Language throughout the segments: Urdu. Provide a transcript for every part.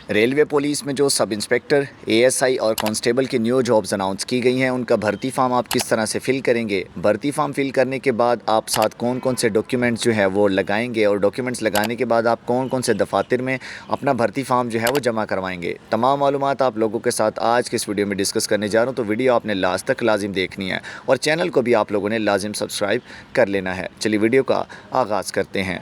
ریلوے پولیس میں جو سب انسپیکٹر اے ایس آئی اور کانسٹیبل کی نیو جابز اناؤنس کی گئی ہیں، ان کا بھرتی فارم آپ کس طرح سے فل کریں گے، بھرتی فارم فل کرنے کے بعد آپ ساتھ کون کون سے ڈاکیومنٹس جو ہے وہ لگائیں گے، اور ڈاکیومنٹس لگانے کے بعد آپ کون کون سے دفاتر میں اپنا بھرتی فارم جو ہے وہ جمع کروائیں گے، تمام معلومات آپ لوگوں کے ساتھ آج کے اس ویڈیو میں ڈسکس کرنے جا رہا ہوں۔ تو ویڈیو آپ نے لاسٹ تک لازم دیکھنی ہے اور چینل کو بھی آپ لوگوں نے لازم سبسکرائب کر لینا ہے۔ چلیے ویڈیو کا آغاز کرتے ہیں۔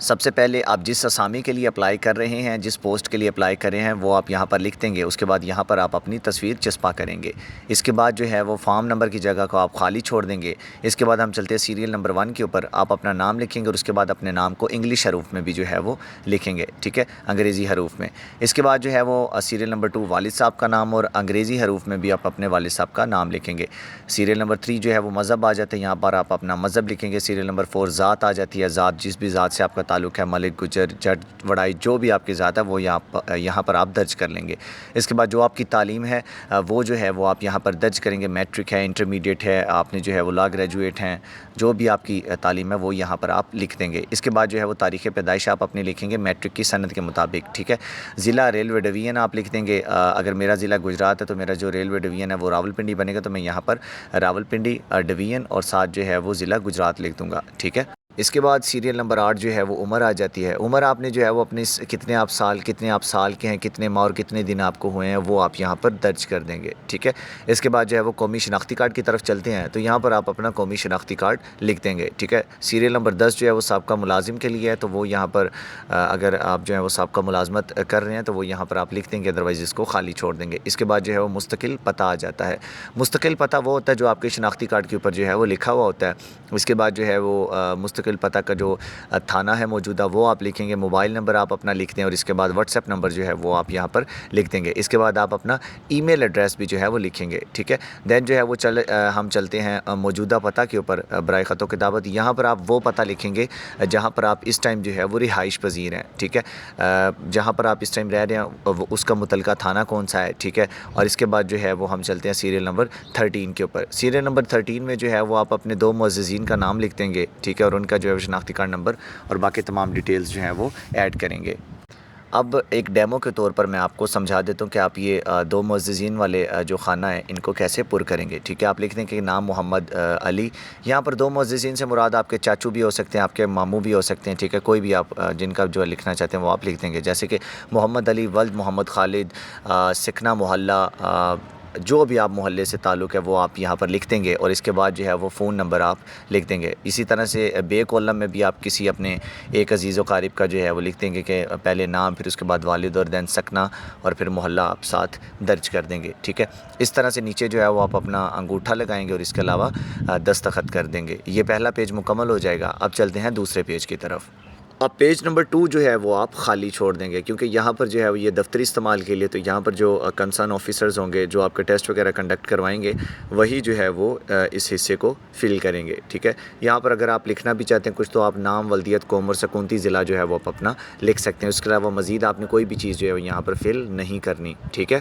سب سے پہلے آپ جس اسامی کے لیے اپلائی کر رہے ہیں، جس پوسٹ کے لیے اپلائی کر رہے ہیں، وہ آپ یہاں پر لکھ دیں گے۔ اس کے بعد یہاں پر آپ اپنی تصویر چسپاں کریں گے۔ اس کے بعد جو ہے وہ فارم نمبر کی جگہ کو آپ خالی چھوڑ دیں گے۔ اس کے بعد ہم چلتے ہیں سیریل نمبر 1 کے اوپر۔ آپ اپنا نام لکھیں گے اور اس کے بعد اپنے نام کو انگلش حروف میں بھی جو ہے وہ لکھیں گے، ٹھیک ہے، انگریزی حروف میں۔ اس کے بعد جو ہے وہ سیریل نمبر 2 والد صاحب کا نام، اور انگریزی حروف میں بھی آپ اپنے والد صاحب کا نام لکھیں گے۔ سیریل نمبر 3 جو ہے وہ مذہب آ جاتا ہے، یہاں پر آپ اپنا مذہب لکھیں گے۔ سیریل نمبر 4 ذات آ جاتی ہے، ذات جس بھی ذات سے آپ کا تعلق ہے، ملک، جٹ، وڑائی، جو بھی آپ کی ذات ہے وہ یہاں پر آپ درج کر لیں گے۔ اس کے بعد جو آپ کی تعلیم ہے وہ جو ہے وہ آپ یہاں پر درج کریں گے، میٹرک ہے، انٹرمیڈیٹ ہے، آپ نے جو ہے وہ لا گریجویٹ ہیں، جو بھی آپ کی تعلیم ہے وہ یہاں پر آپ لکھ دیں گے۔ اس کے بعد جو ہے وہ تاریخ پیدائش آپ اپنی لکھیں گے میٹرک کی سند کے مطابق، ٹھیک ہے۔ ضلع ریلوے ڈویژن آپ لکھ دیں گے۔ اگر میرا ضلع گجرات ہے تو میرا جو ریلوے ڈویژن ہے وہ راولپنڈی بنے گا، تو میں یہاں پر راولپنڈی ڈویژن اور ساتھ جو ہے وہ ضلع گجرات لکھ دوں گا، ٹھیک ہے۔ اس کے بعد سیریل نمبر 8 جو ہے وہ عمر آ جاتی ہے۔ عمر آپ نے جو ہے وہ اپنی کتنے آپ سال کے ہیں، کتنے ماہ اور کتنے دن آپ کو ہوئے ہیں، وہ آپ یہاں پر درج کر دیں گے، ٹھیک ہے۔ اس کے بعد جو ہے وہ قومی شناختی کارڈ کی طرف چلتے ہیں، تو یہاں پر آپ اپنا قومی شناختی کارڈ لکھ دیں گے، ٹھیک ہے۔ سیریل نمبر 10 جو ہے وہ سابقہ ملازم کے لیے ہے، تو وہ یہاں پر اگر آپ جو ہے وہ سابقہ ملازمت کر رہے ہیں تو وہ یہاں پر آپ لکھ دیں گے، ادروائز اس کو خالی چھوڑ دیں گے۔ اس کے بعد جو ہے وہ مستقل پتہ آ جاتا ہے۔ مستقل پتہ وہ ہوتا ہے جو آپ کے شناختی کارڈ کے اوپر جو ہے وہ لکھا ہوا ہوتا ہے۔ اس کے بعد جو ہے وہ مستقل پتہ کا جو تھانہ ہے موجودہ وہ آپ لکھیں گے، موبائل نمبر آپ اپنا لکھ دیں، اور اس کے بعد واٹس ایپ نمبر جو ہے وہ آپ یہاں پر لکھ دیں گے۔ اس کے بعد آپ اپنا ای میل ایڈریس بھی جو ہے وہ لکھیں گے، ٹھیک ہے۔ دین جو ہے وہ ہم چلتے ہیں موجودہ پتہ کے اوپر برائے خط و کتابت۔ یہاں پر آپ وہ پتہ لکھیں گے جہاں پر آپ اس ٹائم جو ہے وہ رہائش پذیر ہیں، ٹھیک ہے۔ جہاں پر آپ اس ٹائم رہ رہے ہیں اس کا متعلقہ تھانہ کون سا ہے، ٹھیک ہے۔ اور اس کے بعد جو ہے وہ ہم چلتے ہیں سیریل نمبر 13 کے اوپر۔ سیریل نمبر 13 میں جو ہے وہ آپ اپنے 2 معززین کا نام لکھ دیں گے، ٹھیک ہے، اور ان کا جو ہے شناختی کارڈ نمبر اور باقی تمام ڈیٹیلز جو ہیں وہ ایڈ کریں گے۔ اب ایک ڈیمو کے طور پر میں آپ کو سمجھا دیتا ہوں کہ آپ یہ 2 معززین والے جو خانہ ہیں ان کو کیسے پر کریں گے، ٹھیک ہے۔ آپ لکھ دیں کہ نام محمد علی۔ یہاں پر 2 معززین سے مراد آپ کے چاچو بھی ہو سکتے ہیں، آپ کے ماموں بھی ہو سکتے ہیں، ٹھیک ہے، کوئی بھی آپ جن کا جو لکھنا چاہتے ہیں وہ آپ لکھ دیں گے، جیسے کہ محمد علی ولد محمد خالد، سکنا محلہ، جو بھی آپ محلے سے تعلق ہے وہ آپ یہاں پر لکھ دیں گے، اور اس کے بعد جو ہے وہ فون نمبر آپ لکھ دیں گے۔ اسی طرح سے بے کالم میں بھی آپ کسی اپنے ایک عزیز و قارب کا جو ہے وہ لکھ دیں گے کہ پہلے نام، پھر اس کے بعد والد، اور دین سکنا، اور پھر محلہ آپ ساتھ درج کر دیں گے، ٹھیک ہے۔ اس طرح سے نیچے جو ہے وہ آپ اپنا انگوٹھا لگائیں گے اور اس کے علاوہ دستخط کر دیں گے۔ یہ پہلا پیج مکمل ہو جائے گا۔ اب چلتے ہیں دوسرے پیج کی طرف۔ اب پیج نمبر 2 جو ہے وہ آپ خالی چھوڑ دیں گے، کیونکہ یہاں پر جو ہے وہ یہ دفتری استعمال کے لیے، تو یہاں پر جو کنسرن آفیسرز ہوں گے جو آپ کے ٹیسٹ وغیرہ کنڈکٹ کروائیں گے، وہی جو ہے وہ اس حصے کو فل کریں گے، ٹھیک ہے۔ یہاں پر اگر آپ لکھنا بھی چاہتے ہیں کچھ تو آپ نام، ولدیت، قوم اور سکونتی ضلع جو ہے وہ آپ اپنا لکھ سکتے ہیں۔ اس کے علاوہ مزید آپ نے کوئی بھی چیز جو ہے وہ یہاں پر فل نہیں کرنی، ٹھیک ہے۔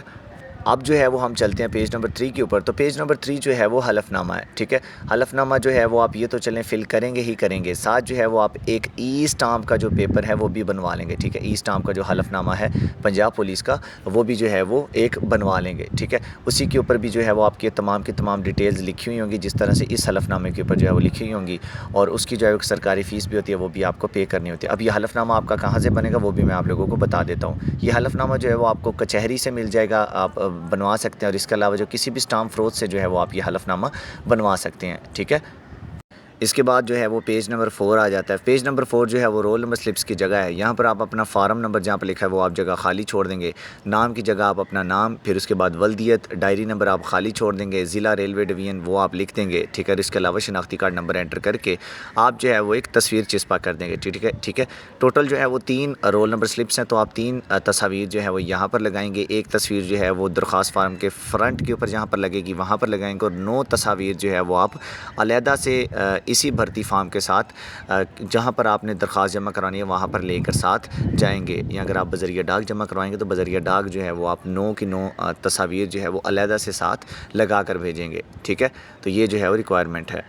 اب جو ہے وہ ہم چلتے ہیں پیج نمبر 3 کے اوپر۔ تو پیج نمبر 3 جو ہے وہ حلف نامہ ہے، ٹھیک ہے۔ حلف نامہ جو ہے وہ آپ یہ تو چلیں فل کریں گے ہی کریں گے، ساتھ جو ہے وہ آپ ایک ای اسٹامپ کا جو پیپر ہے وہ بھی بنوا لیں گے، ٹھیک ہے۔ ای اسٹامپ کا جو حلف نامہ ہے پنجاب پولیس کا، وہ بھی جو ہے وہ ایک بنوا لیں گے، ٹھیک ہے۔ اسی کے اوپر بھی جو ہے وہ آپ کی تمام ڈیٹیلز لکھی ہوئی ہوں گی، جس طرح سے اس حلف نامے کے اوپر جو ہے وہ لکھی ہوئی ہوں گی، اور اس کی جو ہے سرکاری فیس بھی ہوتی ہے وہ بھی آپ کو پے کرنی ہوتی ہے۔ اب یہ حلف نامہ آپ کا کہاں سے بنے گا وہ بھی میں آپ لوگوں کو بتا دیتا ہوں۔ یہ حلف نامہ جو ہے وہ آپ کو کچہری سے مل جائے گا، آپ بنوا سکتے ہیں، اور اس کے علاوہ جو کسی بھی اسٹامپ فروش سے جو ہے وہ آپ یہ حلف نامہ بنوا سکتے ہیں، ٹھیک ہے۔ اس کے بعد جو ہے وہ پیج نمبر 4 آ جاتا ہے۔ پیج نمبر 4 جو ہے وہ رول نمبر سلپس کی جگہ ہے۔ یہاں پر آپ اپنا فارم نمبر جہاں پر لکھا ہے وہ آپ جگہ خالی چھوڑ دیں گے۔ نام کی جگہ آپ اپنا نام، پھر اس کے بعد ولدیت، ڈائری نمبر آپ خالی چھوڑ دیں گے، ضلع ریلوے ڈویژن وہ آپ لکھ دیں گے، ٹھیک ہے۔ اس کے علاوہ شناختی کارڈ نمبر انٹر کر کے آپ جو ہے وہ ایک تصویر چسپاں کر دیں گے، ٹھیک ہے۔ ٹوٹل جو ہے وہ 3 رول نمبر سلپس ہیں، تو آپ 3 تصاویر جو ہے وہ یہاں پر لگائیں گے۔ ایک تصویر جو ہے وہ درخواست فارم کے فرنٹ کے اوپر جہاں پر لگے گی وہاں پر لگائیں گے، اور 9 تصاویر جو ہے وہ آپ علیحدہ سے اسی بھرتی فارم کے ساتھ جہاں پر آپ نے درخواست جمع کرانی ہے وہاں پر لے کر ساتھ جائیں گے، یا اگر آپ بذریعہ ڈاک جمع کروائیں گے تو بذریعہ ڈاک جو ہے وہ آپ 9 کی 9 تصاویر جو ہے وہ علیحدہ سے ساتھ لگا کر بھیجیں گے، ٹھیک ہے۔ تو یہ جو ہے وہ ریکوائرمنٹ ہے۔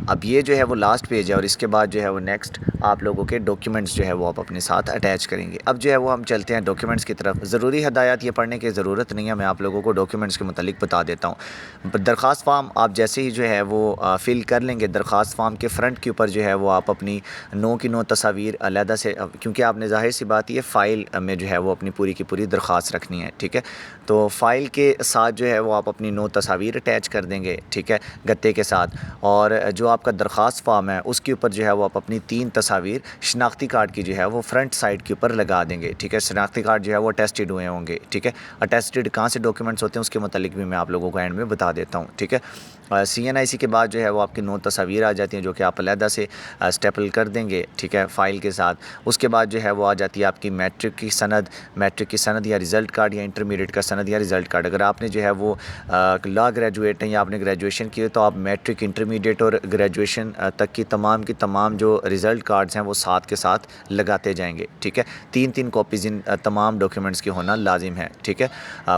اب یہ جو ہے وہ لاسٹ پیج ہے اور اس کے بعد جو ہے وہ نیکسٹ آپ لوگوں کے ڈاکیومنٹس جو ہے وہ آپ اپنے ساتھ اٹیچ کریں گے۔ اب جو ہے وہ ہم چلتے ہیں ڈاکیومنٹس کی طرف۔ ضروری ہدایات یہ پڑھنے کی ضرورت نہیں ہے، میں آپ لوگوں کو ڈاکیومنٹس کے متعلق بتا دیتا ہوں۔ درخواست فارم آپ جیسے ہی جو ہے وہ فل کر لیں گے، درخواست فارم کے فرنٹ کے اوپر جو ہے وہ آپ اپنی 9 کی 9 تصاویر علیحدہ سے، کیونکہ آپ نے ظاہر سی بات یہ فائل میں جو ہے وہ اپنی پوری کی پوری درخواست رکھنی ہے، ٹھیک ہے۔ تو فائل کے ساتھ جو ہے وہ آپ اپنی 9 تصاویر اٹیچ کر دیں گے، ٹھیک ہے، گتے کے ساتھ۔ اور جو آپ کا درخواست فارم ہے اس کے اوپر جو ہے وہ آپ اپنی 3 تصاویر شناختی کارڈ کی جو ہے وہ فرنٹ سائڈ کے اوپر لگا دیں گے، ٹھیک ہے۔ شناختی کارڈ جو ہے وہ اٹیسٹڈ ہوئے ہوں گے، ٹھیک ہے۔ اٹیسٹڈ کہاں سے ڈاکیومنٹس ہوتے ہیں اس کے متعلق بھی میں آپ لوگوں کو اینڈ میں بتا دیتا ہوں، ٹھیک ہے۔ CNIC کے بعد جو ہے وہ آپ کی 9 تصاویر آ جاتی ہیں جو کہ آپ علیحدہ سے اسٹیپل کر دیں گے، ٹھیک ہے، فائل کے ساتھ۔ اس کے بعد جو ہے وہ آ جاتی ہے آپ کی میٹرک کی سند یا رزلٹ کارڈ یا انٹرمیڈیٹ کا سند یا رزلٹ کارڈ۔ اگر آپ نے جو ہے وہ لا گریجویٹ ہیں یا آپ نے گریجویشن کی ہے تو آپ میٹرک، انٹرمیڈیٹ اور گریجویشن تک کی تمام جو رزلٹ کارڈز ہیں وہ ساتھ کے ساتھ لگاتے جائیں گے، ٹھیک ہے۔ 3 کاپیز ان تمام ڈاکیومنٹس کی ہونا لازم ہے، ٹھیک ہے،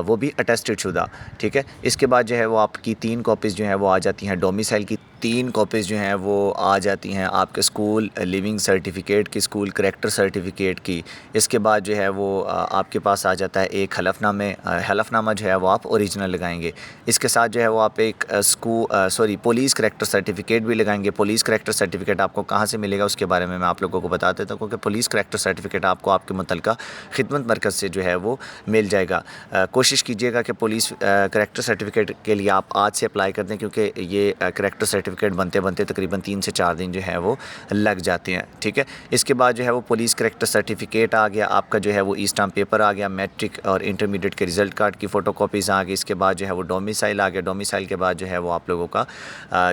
وہ بھی اٹیسٹڈ شدہ، ٹھیک ہے۔ اس کے بعد جو ہے وہ آپ کی 3 کاپیز جو ہیں وہ آ جاتی ہیں ڈومیسائل کی، 3 کاپیز جو ہیں وہ آ جاتی ہیں آپ کے اسکول لیونگ سرٹیفکیٹ کی، اسکول کریکٹر سرٹیفکیٹ کی۔ اس کے بعد جو ہے وہ آپ کے پاس آ جاتا ہے ایک حلف نامہ جو ہے وہ آپ اوریجنل لگائیں گے۔ اس کے ساتھ جو ہے وہ آپ ایک پولیس کریکٹر سرٹیفکیٹ بھی لگائیں گے۔ پولیس کریکٹر سرٹیفکیٹ آپ کو کہاں سے ملے گا اس کے بارے میں آپ لوگوں کو بتا دیتا ہوں، کیونکہ پولیس کریکٹر سرٹیفکیٹ آپ کو آپ کے متعلقہ خدمت مرکز سے جو ہے وہ مل جائے گا۔ کوشش کیجیے گا کہ پولیس کریکٹر سرٹیفکیٹ کے لیے آپ آج سے اپلائی کر دیں، کیونکہ یہ کریکٹر سرٹیفکیٹ بنتے تقریباً 3 سے 4 دن جو ہے وہ لگ جاتے ہیں، ٹھیک ہے۔ اس کے بعد جو ہے وہ پولیس کریکٹر سرٹیفکیٹ آ گیا، آپ کا جو ہے وہ ای اسٹامپ پیپر آ گیا، میٹرک اور انٹرمیڈیٹ کے رزلٹ کارڈ کی فوٹو کاپیز آ گئی۔ اس کے بعد جو ہے وہ ڈومیسائل آ گیا، ڈومیسائل کے بعد جو ہے وہ آپ لوگوں کا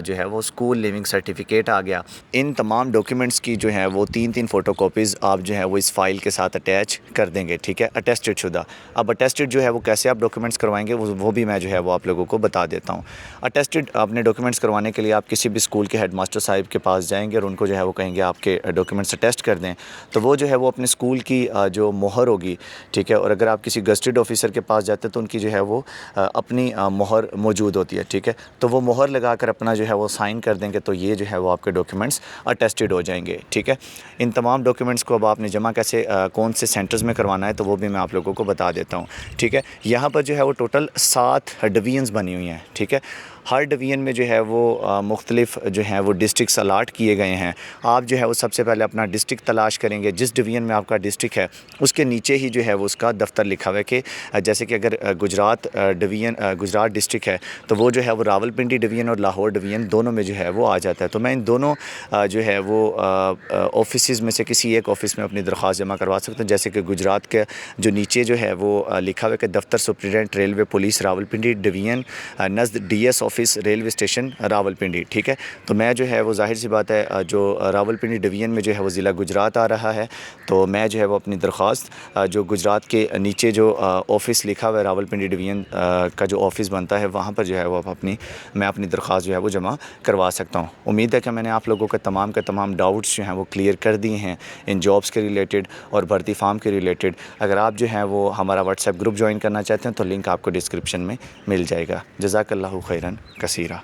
جو ہے وہ اسکول لیونگ سرٹیفکیٹ آ گیا۔ ان تمام ڈاکیومنٹس کی جو ہے وہ 3 فوٹو کاپیز آپ جو ہے وہ اس فائل کے ساتھ اٹیچ کر دیں گے، ٹھیک ہے، اٹیسٹڈ شدہ۔ اب اٹیسٹڈ جو ہے وہ کیسے آپ ڈاکیومنٹس کروائیں گے وہ بھی میں جو ہے وہ آپ لوگوں کو بتا دیتا ہوں۔ اٹیسٹڈ اپنے ڈاکیومنٹس کروانے کے لیے آپ کسی بھی اسکول کے ہیڈ ماسٹر صاحب کے پاس جائیں گے اور ان کو جو ہے وہ کہیں گے آپ کے ڈاکیومنٹس اٹیسٹ کر دیں، تو وہ جو ہے وہ اپنے اسکول کی جو مہر ہوگی، ٹھیک ہے، اور اگر آپ کسی گزٹڈ آفیسر کے پاس جاتے ہیں تو ان کی جو ہے وہ اپنی مہر موجود ہوتی ہے، ٹھیک ہے، تو وہ مہر لگا کر اپنا جو ہے وہ سائن کر دیں گے تو یہ جو ہے وہ آپ کے ڈاکیومنٹس اٹیسٹڈ ہو جائیں گے، ٹھیک ہے۔ ان تمام ڈاکیومنٹس کو اب آپ نے جمع کیسے کون سے سینٹرز میں کروانا ہے تو وہ بھی میں آپ لوگوں کو بتا دیتا ہوں، ٹھیک ہے۔ یہاں پر جو ہے وہ ٹوٹل 7 ڈویژنز بنی ہوئی ہیں، ٹھیک ہے۔ ہر ڈویژن میں جو ہے وہ مختلف جو ہیں وہ ڈسٹرکس الاٹ کیے گئے ہیں۔ آپ جو ہے وہ سب سے پہلے اپنا ڈسٹرکٹ تلاش کریں گے، جس ڈویژن میں آپ کا ڈسٹرکٹ ہے اس کے نیچے ہی جو ہے وہ اس کا دفتر لکھا ہوا ہے کہ جیسے کہ اگر گجرات ڈسٹرکٹ ہے تو وہ جو ہے وہ راولپنڈی ڈویژن اور لاہور ڈویژن دونوں میں جو ہے وہ آ جاتا ہے، تو میں ان دونوں جو ہے وہ آفیسز میں سے کسی ایک آفس میں اپنی درخواست جمع کروا سکتا ہوں۔ جیسے کہ گجرات کے جو نیچے جو ہے وہ لکھا ہوا ہے کہ دفتر superintendent railway police Rawalpindi division نزد DS office railway station Rawalpindi, ٹھیک ہے۔ تو میں جو ہے وہ ظاہر سی بات ہے جو راولپنڈی ڈویژن میں جو ہے وہ ضلع گجرات آ رہا ہے، تو میں جو ہے وہ اپنی درخواست جو گجرات کے نیچے جو آفس لکھا ہوا ہے راولپنڈی ڈویژن کا جو آفس بنتا ہے وہاں پر جو ہے وہ میں اپنی درخواست جو ہے وہ جمع کروا سکتا ہوں۔ امید ہے کہ میں نے آپ لوگوں کے تمام ڈاؤٹس جو ہیں وہ کلیئر کر دیے ہیں ان جابس کے ریلیٹڈ اور بھرتی فارم کے ریلیٹڈ۔ اگر آپ جو ہیں وہ ہمارا واٹس ایپ گروپ جوائن کرنا چاہتے ہیں تو لنک آپ کو ڈسکرپشن میں مل جائے گا۔ جزاک اللہ خیرا کثیرا۔